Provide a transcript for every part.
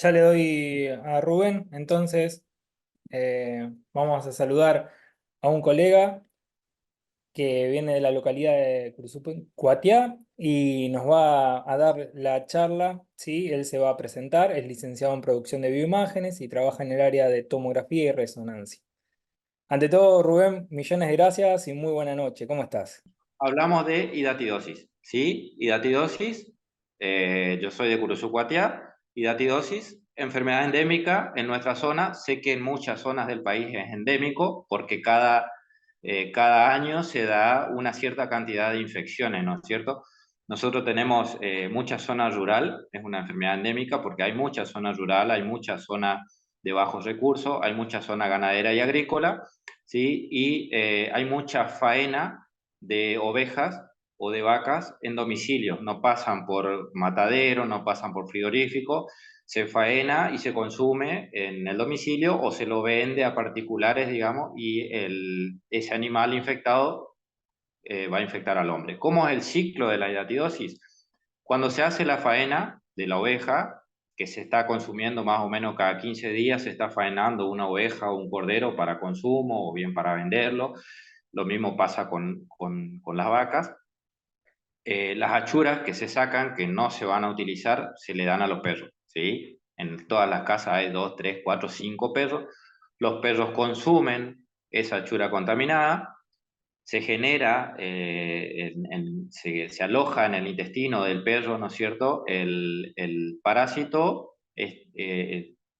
ya le doy a Rubén, entonces vamos a saludar a un colega que viene de la localidad de Curuzú, Cuatiá, y nos va a dar la charla, ¿sí? Él se va a presentar, es licenciado en producción de bioimágenes y trabaja en el área de tomografía y resonancia. Ante todo, Rubén, millones de gracias y muy buena noche. ¿Cómo estás? Hablamos de hidatidosis, ¿sí? Hidatidosis, yo soy de Curuzucuatiá, hidatidosis, enfermedad endémica en nuestra zona. Sé que en muchas zonas del país es endémico porque cada año se da una cierta cantidad de infecciones, ¿no es cierto? Nosotros tenemos mucha zona rural, es una enfermedad endémica porque hay mucha zona rural, hay mucha zona de bajos recursos, hay mucha zona ganadera y agrícola, ¿sí? Y hay mucha faena de ovejas o de vacas en domicilio, no pasan por matadero, no pasan por frigorífico, se faena y se consume en el domicilio o se lo vende a particulares, digamos, y ese animal infectado va a infectar al hombre. ¿Cómo es el ciclo de la hidatidosis? Cuando se hace la faena de la oveja, que se está consumiendo más o menos cada 15 días, se está faenando una oveja o un cordero para consumo o bien para venderlo. Lo mismo pasa con las vacas. Las achuras que se sacan, que no se van a utilizar, se le dan a los perros, ¿sí? En todas las casas hay 2, 3, 4, 5 perros. Los perros consumen esa achura contaminada, se genera, se aloja en el intestino del perro, ¿no es cierto?, el parásito,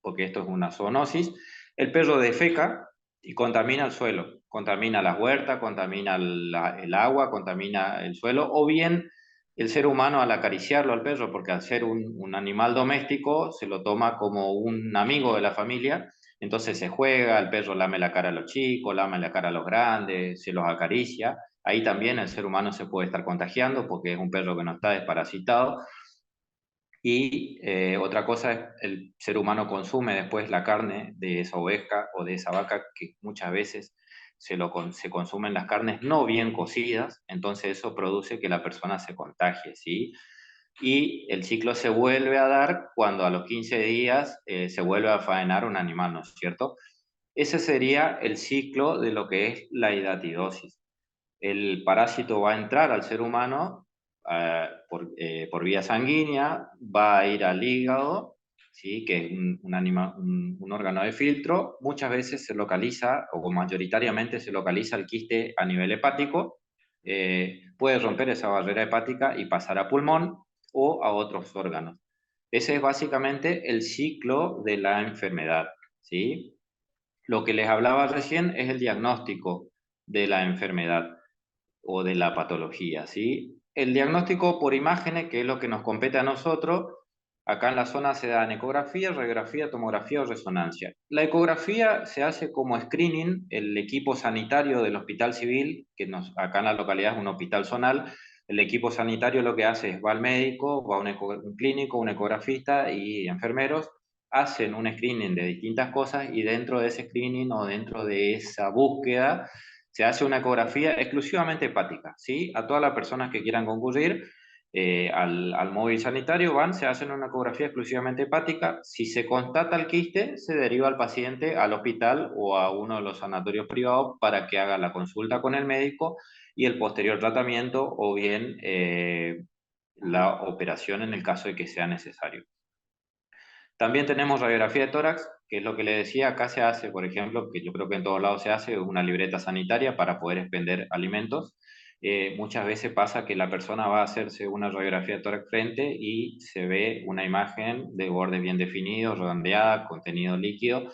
porque esto es una zoonosis. El perro defeca y contamina el suelo, contamina las huertas, contamina el agua, contamina el suelo, o bien el ser humano al acariciarlo al perro, porque al ser un animal doméstico se lo toma como un amigo de la familia. Entonces se juega, el perro lame la cara a los chicos, lame la cara a los grandes, se los acaricia. Ahí también el ser humano se puede estar contagiando porque es un perro que no está desparasitado. Y otra cosa es el ser humano consume después la carne de esa oveja o de esa vaca, que muchas veces se consumen las carnes no bien cocidas, entonces eso produce que la persona se contagie, ¿sí? Y el ciclo se vuelve a dar cuando a los 15 días se vuelve a faenar un animal, ¿no es cierto? Ese sería el ciclo de lo que es la hidatidosis. El parásito va a entrar al ser humano por vía sanguínea, va a ir al hígado, ¿sí? Que es un órgano de filtro. Muchas veces se localiza, o mayoritariamente se localiza el quiste a nivel hepático. Puede romper esa barrera hepática y pasar a pulmón o a otros órganos. Ese es básicamente el ciclo de la enfermedad, ¿sí? Lo que les hablaba recién es el diagnóstico de la enfermedad o de la patología, ¿sí? El diagnóstico por imágenes, que es lo que nos compete a nosotros, acá en la zona se dan ecografía, radiografía, tomografía o resonancia. La ecografía se hace como screening, el equipo sanitario del Hospital Civil, acá en la localidad es un hospital zonal. El equipo sanitario lo que hace es va al médico, va a un clínico, un ecografista y enfermeros, hacen un screening de distintas cosas y dentro de ese screening o dentro de esa búsqueda se hace una ecografía exclusivamente hepática, ¿sí? A todas las personas que quieran concurrir al móvil sanitario van, se hacen una ecografía exclusivamente hepática. Si se constata el quiste, se deriva al paciente al hospital o a uno de los sanatorios privados para que haga la consulta con el médico y el posterior tratamiento o bien la operación en el caso de que sea necesario. También tenemos radiografía de tórax, que es lo que le decía, acá se hace, por ejemplo, que yo creo que en todos lados se hace, una libreta sanitaria para poder expender alimentos. Muchas veces pasa que la persona va a hacerse una radiografía de tórax frente y se ve una imagen de bordes bien definidos, redondeada, contenido líquido.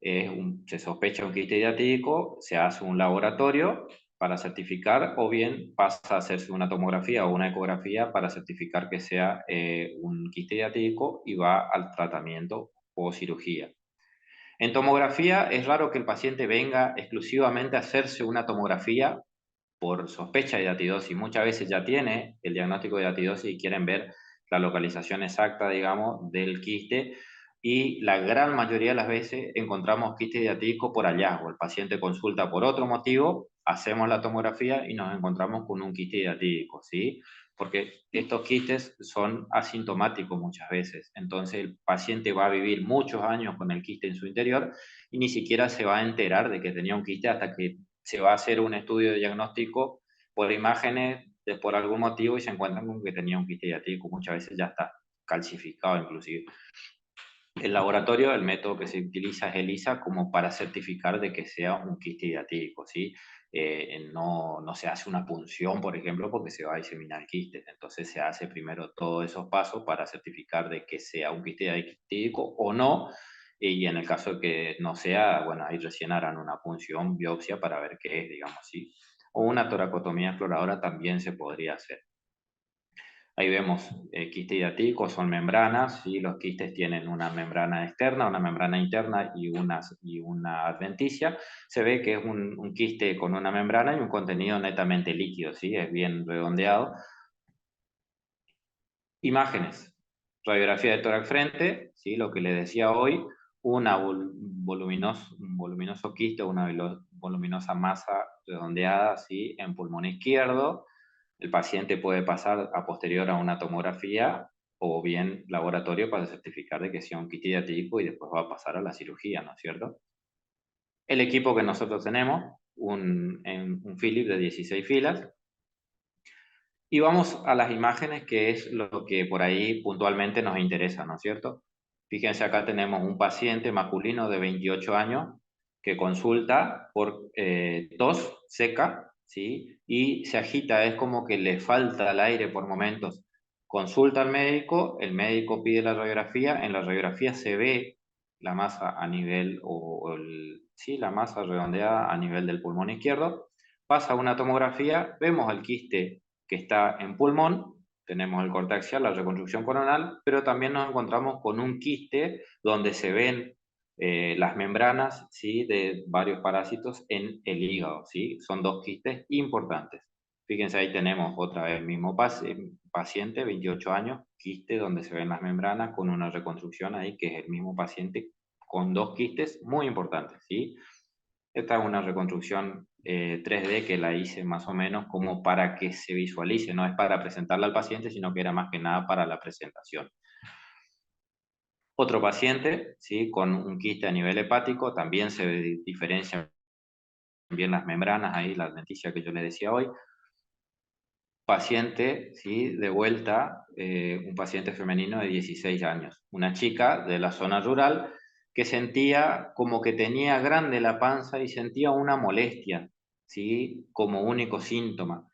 Se sospecha un quiste diatídico, se hace un laboratorio para certificar o bien pasa a hacerse una tomografía o una ecografía para certificar que sea un quiste diatídico y va al tratamiento o cirugía. En tomografía es raro que el paciente venga exclusivamente a hacerse una tomografía por sospecha de hidratidosis. Muchas veces ya tiene el diagnóstico de hidratidosis y quieren ver la localización exacta, digamos, del quiste. Y la gran mayoría de las veces encontramos quiste diatídico por hallazgo. El paciente consulta por otro motivo, hacemos la tomografía y nos encontramos con un quiste diatídico, ¿sí? porque estos quistes son asintomáticos muchas veces. Entonces el paciente va a vivir muchos años con el quiste en su interior y ni siquiera se va a enterar de que tenía un quiste hasta que se va a hacer un estudio de diagnóstico por imágenes por algún motivo y se encuentran con que tenía un quiste diatídico. Muchas veces ya está calcificado inclusive. El laboratorio, el método que se utiliza es ELISA como para certificar de que sea un quiste diatídico, ¿sí? No se hace una punción, por ejemplo, porque se va a diseminar quistes. Entonces se hace primero todos esos pasos para certificar de que sea un quiste diatídico o no. Y en el caso de que no sea, bueno, ahí recién harán una punción, biopsia para ver qué es, digamos, ¿sí? O una toracotomía exploradora también se podría hacer. Ahí vemos quistes diatídicos, son membranas, y los quistes tienen una membrana externa, una membrana interna y una adventicia. Se ve que es un quiste con una membrana y un contenido netamente líquido, ¿sí? Es bien redondeado. Imágenes. Radiografía de tórax frente, ¿sí? Lo que les decía hoy, un voluminoso quiste, una voluminosa masa redondeada, ¿sí? En pulmón izquierdo. El paciente puede pasar a posterior a una tomografía o bien laboratorio para certificar de que sea un quiste diatídico y después va a pasar a la cirugía, ¿no es cierto? El equipo que nosotros tenemos, un Philips de 16 filas, y vamos a las imágenes, que es lo que por ahí puntualmente nos interesa, ¿no es cierto? Fíjense, acá tenemos un paciente masculino de 28 años que consulta por tos seca, ¿sí? Y se agita, es como que le falta el aire por momentos. Consulta al médico, el médico pide la radiografía, en la radiografía se ve la masa a nivel, sí, la masa redondeada a nivel del pulmón izquierdo, pasa una tomografía, vemos el quiste que está en pulmón, tenemos el corte axial, la reconstrucción coronal, pero también nos encontramos con un quiste donde se ven las membranas, ¿sí? De varios parásitos en el hígado, ¿sí? Son dos quistes importantes. Fíjense, ahí tenemos otra vez el mismo paciente, 28 años, quiste donde se ven las membranas con una reconstrucción ahí, que es el mismo paciente con dos quistes muy importantes, ¿sí? Esta es una reconstrucción 3D que la hice más o menos como para que se visualice, no es para presentarla al paciente, sino que era más que nada para la presentación. Otro paciente, ¿sí? Con un quiste a nivel hepático, también se diferencian bien las membranas, ahí la adventicia que yo le decía hoy. Paciente, ¿sí? De vuelta, un paciente femenino de 16 años, una chica de la zona rural que sentía como que tenía grande la panza y sentía una molestia, ¿sí? Como único síntoma.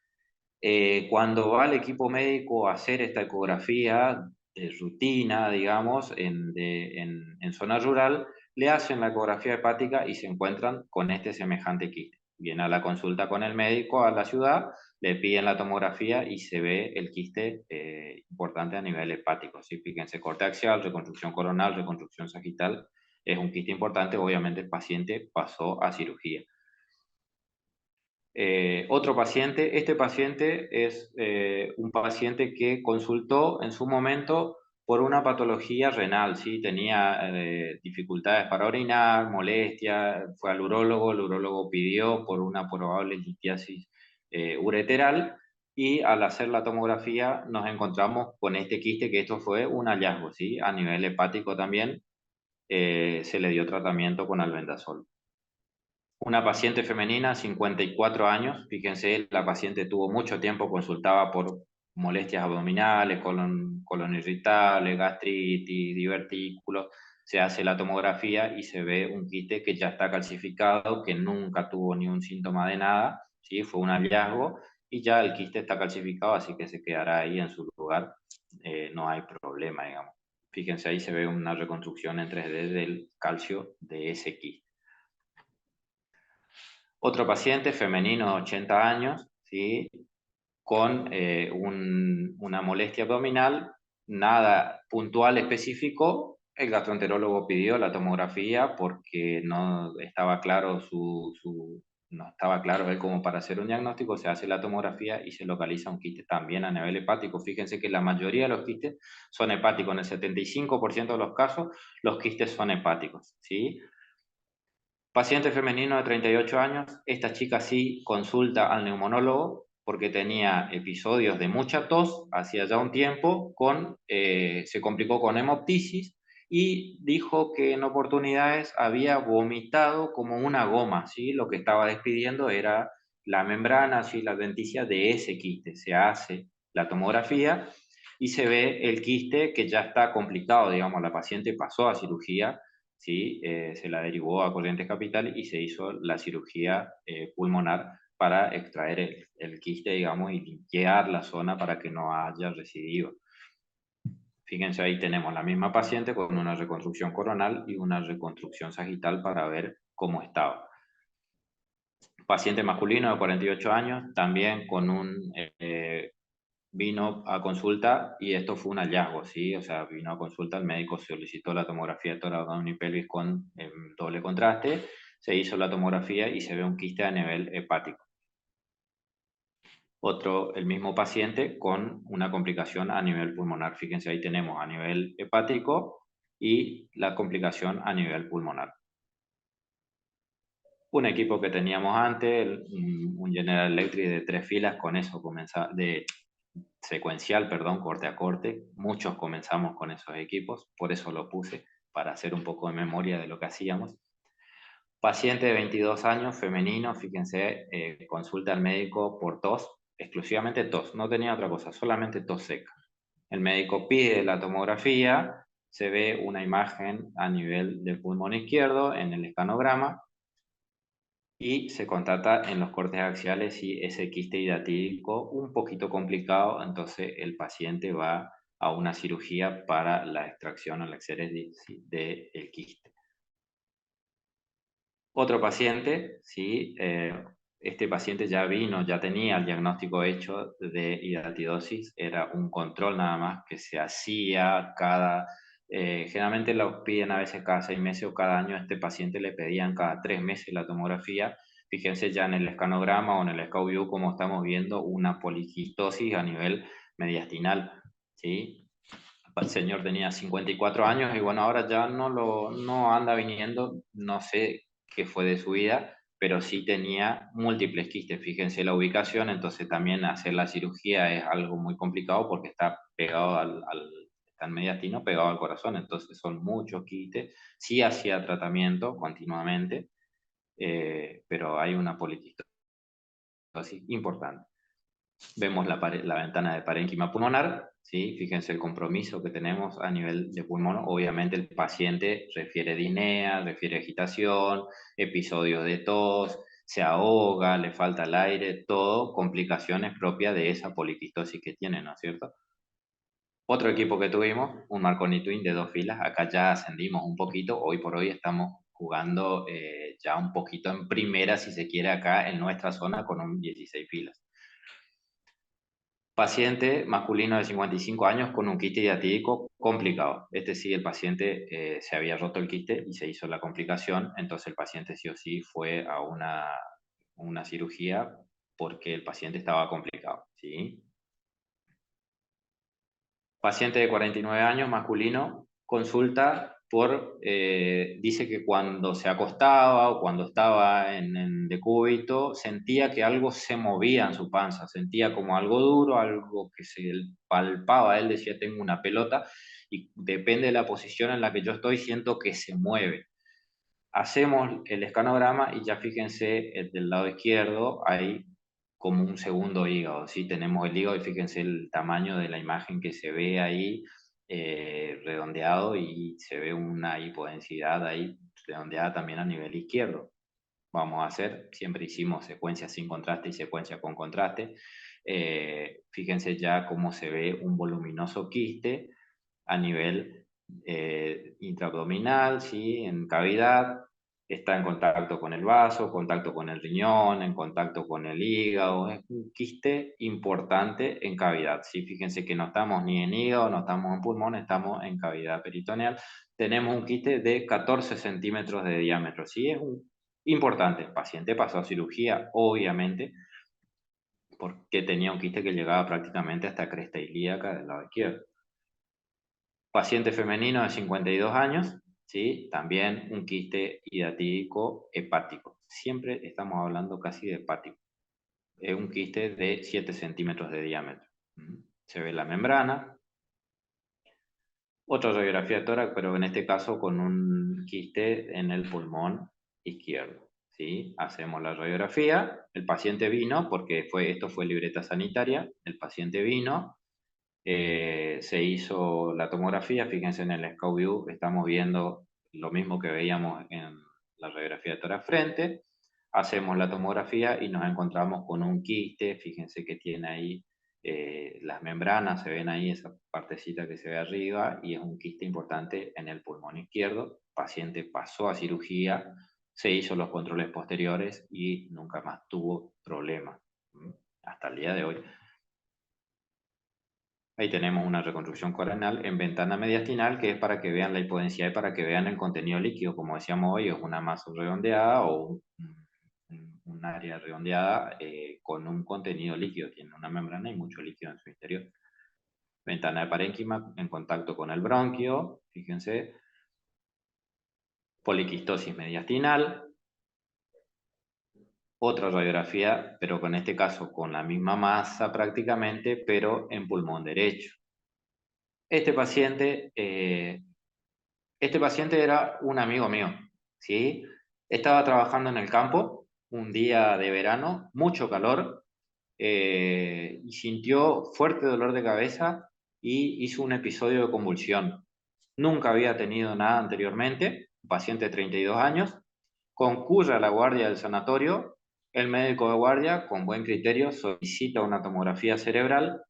Cuando va el equipo médico a hacer esta ecografía de rutina, digamos, en zona rural, le hacen la ecografía hepática y se encuentran con este semejante quiste. Viene a la consulta con el médico a la ciudad, le piden la tomografía y se ve el quiste importante a nivel hepático. ¿Sí? Fíjense, corte axial, reconstrucción coronal, reconstrucción sagital, es un quiste importante, obviamente el paciente pasó a cirugía. Otro paciente, este paciente es un paciente que consultó en su momento por una patología renal, ¿sí? Tenía dificultades para orinar, molestia, fue al urólogo, el urólogo pidió por una probable litiasis ureteral y al hacer la tomografía nos encontramos con este quiste, que esto fue un hallazgo, ¿sí? A nivel hepático también se le dio tratamiento con albendazol. Una paciente femenina, 54 años, fíjense, la paciente tuvo mucho tiempo, consultaba por molestias abdominales, colon irritable, gastritis, divertículos, se hace la tomografía y se ve un quiste que ya está calcificado, que nunca tuvo ni un síntoma de nada, ¿sí? Fue un hallazgo y ya el quiste está calcificado, así que se quedará ahí en su lugar, no hay problema, digamos. Fíjense, ahí se ve una reconstrucción en 3D del calcio de ese quiste. Otro paciente femenino de 80 años, ¿sí? Con una molestia abdominal, nada puntual específico. El gastroenterólogo pidió la tomografía porque no estaba claro no estaba claro él como para hacer un diagnóstico. Se hace la tomografía y se localiza un quiste también a nivel hepático. Fíjense que la mayoría de los quistes son hepáticos. En el 75% de los casos, los quistes son hepáticos, ¿sí? Paciente femenino de 38 años, esta chica sí consulta al neumonólogo porque tenía episodios de mucha tos hacía ya un tiempo, se complicó con hemoptisis y dijo que en oportunidades había vomitado como una goma, ¿sí? Lo que estaba despidiendo era la membrana, ¿sí? La adventicia de ese quiste. Se hace la tomografía y se ve el quiste que ya está complicado, digamos, la paciente pasó a cirugía, ¿sí? Se la derivó a Corrientes Capital y se hizo la cirugía pulmonar para extraer el quiste, digamos, y limpiar la zona para que no haya recidivo. Fíjense, ahí tenemos la misma paciente con una reconstrucción coronal y una reconstrucción sagital para ver cómo estaba. Paciente masculino de 48 años, también con vino a consulta y esto fue un hallazgo, ¿sí? O sea, vino a consulta, el médico solicitó la tomografía de tórax, abdomen y pelvis con doble contraste, se hizo la tomografía y se ve un quiste a nivel hepático. El mismo paciente con una complicación a nivel pulmonar. Fíjense, ahí tenemos a nivel hepático y la complicación a nivel pulmonar. Un equipo que teníamos antes, un General Electric de 3 filas, con eso de secuencial, perdón, corte a corte. Muchos comenzamos con esos equipos, por eso lo puse, para hacer un poco de memoria de lo que hacíamos. Paciente de 22 años, femenino, fíjense, consulta al médico por tos, exclusivamente tos, no tenía otra cosa, solamente tos seca. El médico pide la tomografía, se ve una imagen a nivel del pulmón izquierdo en el escanograma y se constata en los cortes axiales y ese quiste hidatídico un poquito complicado, entonces el paciente va a una cirugía para la extracción o la exéresis del quiste. Otro paciente, ¿sí? Este paciente ya vino, ya tenía el diagnóstico hecho de hidatidosis, era un control nada más que se hacía generalmente lo piden a veces cada 6 meses o cada año, a este paciente le pedían cada 3 meses la tomografía. Fíjense ya en el escanograma o en el SCAU-view como estamos viendo una poliquistosis a nivel mediastinal, ¿sí? El señor tenía 54 años y bueno, ahora ya no anda viniendo, no sé qué fue de su vida, pero sí tenía múltiples quistes. Fíjense la ubicación, entonces también hacer la cirugía es algo muy complicado porque está pegado está en mediastino, pegado al corazón, entonces son muchos quistes. Sí hacía tratamiento continuamente, pero hay una poliquistosis importante. Vemos la ventana de parénquima pulmonar, ¿sí? Fíjense el compromiso que tenemos a nivel de pulmón. Obviamente el paciente refiere disnea, refiere agitación, episodios de tos, se ahoga, le falta el aire, todo complicaciones propias de esa poliquistosis que tiene, ¿no es cierto? Otro equipo que tuvimos, un Marconi Twin de 2 filas, acá ya ascendimos un poquito, hoy por hoy estamos jugando ya un poquito en primera, si se quiere, acá en nuestra zona con un 16 filas. Paciente masculino de 55 años con un quiste diatídico complicado. Este sí, el paciente se había roto el quiste y se hizo la complicación, entonces el paciente sí o sí fue a una cirugía porque el paciente estaba complicado, ¿sí? Paciente de 49 años, masculino, consulta dice que cuando se acostaba o cuando estaba en decúbito, sentía que algo se movía en su panza, sentía como algo duro, algo que se palpaba. Él decía, tengo una pelota y depende de la posición en la que yo estoy, siento que se mueve. Hacemos el escanograma y ya fíjense, del lado izquierdo hay como un segundo hígado, ¿sí? Tenemos el hígado y fíjense el tamaño de la imagen que se ve ahí, redondeado, y se ve una hipodensidad ahí redondeada también a nivel izquierdo. Vamos a hacer, siempre hicimos secuencias sin contraste y secuencia con contraste. Fíjense ya cómo se ve un voluminoso quiste a nivel intraabdominal, ¿sí? En cavidad, está en contacto con el vaso, contacto con el riñón, en contacto con el hígado. Es un quiste importante en cavidad, ¿sí? Fíjense que no estamos ni en hígado, no estamos en pulmón, estamos en cavidad peritoneal. Tenemos un quiste de 14 centímetros de diámetro, ¿sí? Es importante. El paciente pasó a cirugía, obviamente, porque tenía un quiste que llegaba prácticamente hasta cresta ilíaca del lado izquierdo. Paciente femenino de 52 años, ¿sí? También un quiste hidatídico hepático. Siempre estamos hablando casi de hepático. un quiste de 7 centímetros de diámetro. Se ve la membrana. Otra radiografía de tórax, pero en este caso con un quiste en el pulmón izquierdo. ¿Sí? Hacemos la radiografía, el paciente vino, porque esto fue libreta sanitaria, el paciente vino, se hizo la tomografía, fíjense en el Scout View, estamos viendo lo mismo que veíamos en la radiografía de tórax frente, hacemos la tomografía y nos encontramos con un quiste, fíjense que tiene ahí las membranas, se ven ahí esa partecita que se ve arriba, y es un quiste importante en el pulmón izquierdo. El paciente pasó a cirugía, se hizo los controles posteriores y nunca más tuvo problemas, hasta el día de hoy. Ahí tenemos una reconstrucción coronal en ventana mediastinal, que es para que vean la hipodensidad y para que vean el contenido líquido. Como decíamos hoy, es una masa redondeada o un área redondeada con un contenido líquido. Tiene una membrana y mucho líquido en su interior. Ventana de parénquima en contacto con el bronquio, fíjense. Poliquistosis mediastinal. Otra radiografía, pero con este caso con la misma masa prácticamente, pero en pulmón derecho. Este paciente era un amigo mío, ¿sí? Estaba trabajando en el campo un día de verano, mucho calor, y sintió fuerte dolor de cabeza y hizo un episodio de convulsión. Nunca había tenido nada anteriormente, un paciente de 32 años, concurre a la guardia del sanatorio, el médico de guardia, con buen criterio, solicita una tomografía cerebral.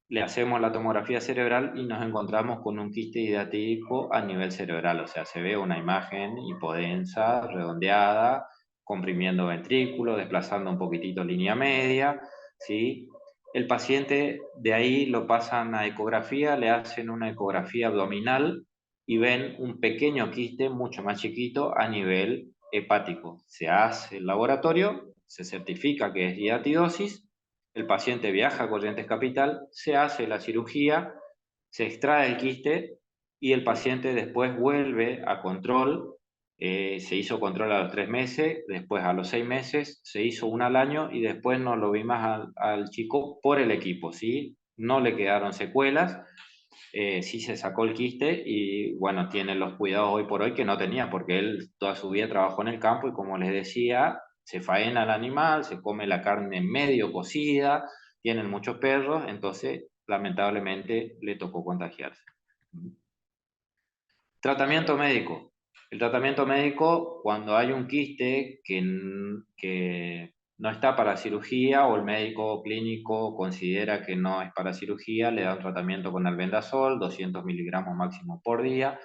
Le hacemos la tomografía cerebral y nos encontramos con un quiste hidratídico a nivel cerebral, o sea, se ve una imagen hipodensa, redondeada, comprimiendo ventrículo, desplazando un poquitito línea media, ¿sí? El paciente de ahí lo pasan a ecografía, le hacen una ecografía abdominal y ven un pequeño quiste mucho más chiquito a nivel hepático. Se hace el laboratorio, se certifica que es hidratidosis. El paciente viaja a Corrientes Capital, se hace la cirugía, se extrae el quiste y el paciente después vuelve a control. Se hizo control a los 3 meses, después a los 6 meses, se hizo una al año y después no lo vi más al chico por el equipo, ¿sí? No le quedaron secuelas, sí se sacó el quiste y bueno, tiene los cuidados hoy por hoy que no tenía, porque él toda su vida trabajó en el campo y como les decía, se faena al animal, se come la carne medio cocida, tienen muchos perros, entonces lamentablemente le tocó contagiarse. Tratamiento médico. El tratamiento médico, cuando hay un quiste que no está para cirugía o el médico clínico considera que no es para cirugía, le da un tratamiento con albendazol, 200 miligramos máximo por día,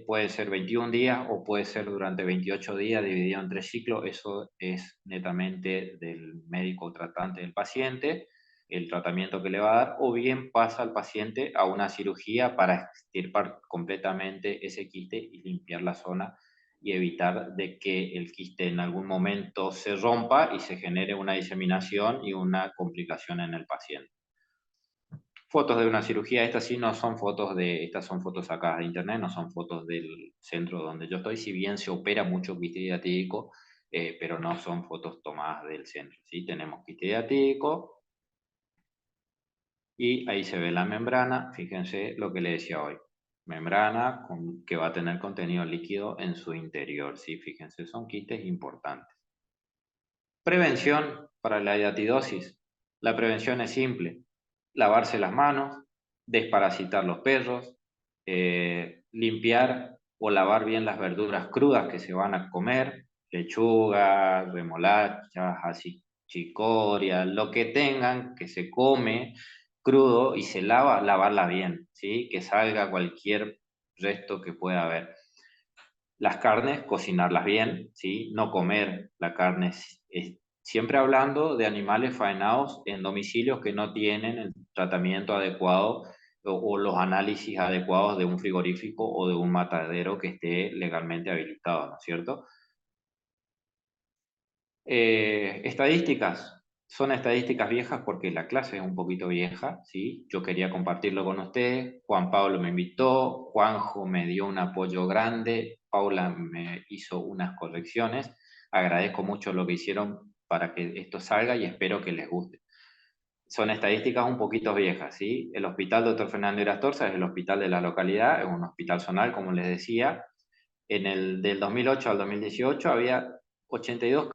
puede ser 21 días o puede ser durante 28 días dividido en 3 ciclos. Eso es netamente del médico tratante del paciente, el tratamiento que le va a dar, o bien pasa al paciente a una cirugía para extirpar completamente ese quiste y limpiar la zona y evitar de que el quiste en algún momento se rompa y se genere una diseminación y una complicación en el paciente. Fotos de una cirugía, estas son fotos sacadas de internet, no son fotos del centro donde yo estoy, si bien se opera mucho quiste hidratídico, pero no son fotos tomadas del centro, ¿sí? Tenemos quiste hidratídico, y ahí se ve la membrana, fíjense lo que le decía hoy. Membrana que va a tener contenido líquido en su interior, ¿sí? Fíjense, son quistes importantes. Prevención para la hidratidosis. La prevención es simple. Lavarse las manos, desparasitar los perros, limpiar o lavar bien las verduras crudas que se van a comer, lechuga, remolachas, así, chicoria, lo que tengan que se come crudo y se lava, lavarla bien, ¿sí? Que salga cualquier resto que pueda haber. Las carnes, cocinarlas bien, ¿sí? No comer la carne, siempre hablando de animales faenados en domicilios que no tienen el tratamiento adecuado o los análisis adecuados de un frigorífico o de un matadero que esté legalmente habilitado, ¿no es cierto? Estadísticas. Son estadísticas viejas porque la clase es un poquito vieja, ¿sí? Yo quería compartirlo con ustedes. Juan Pablo me invitó, Juanjo me dio un apoyo grande, Paula me hizo unas correcciones. Agradezco mucho lo que hicieron para que esto salga y espero que les guste. Son estadísticas un poquito viejas, ¿sí? El Hospital Dr. Fernando Irastorza es el hospital de la localidad, es un hospital zonal, como les decía. Del 2008 al 2018 había 82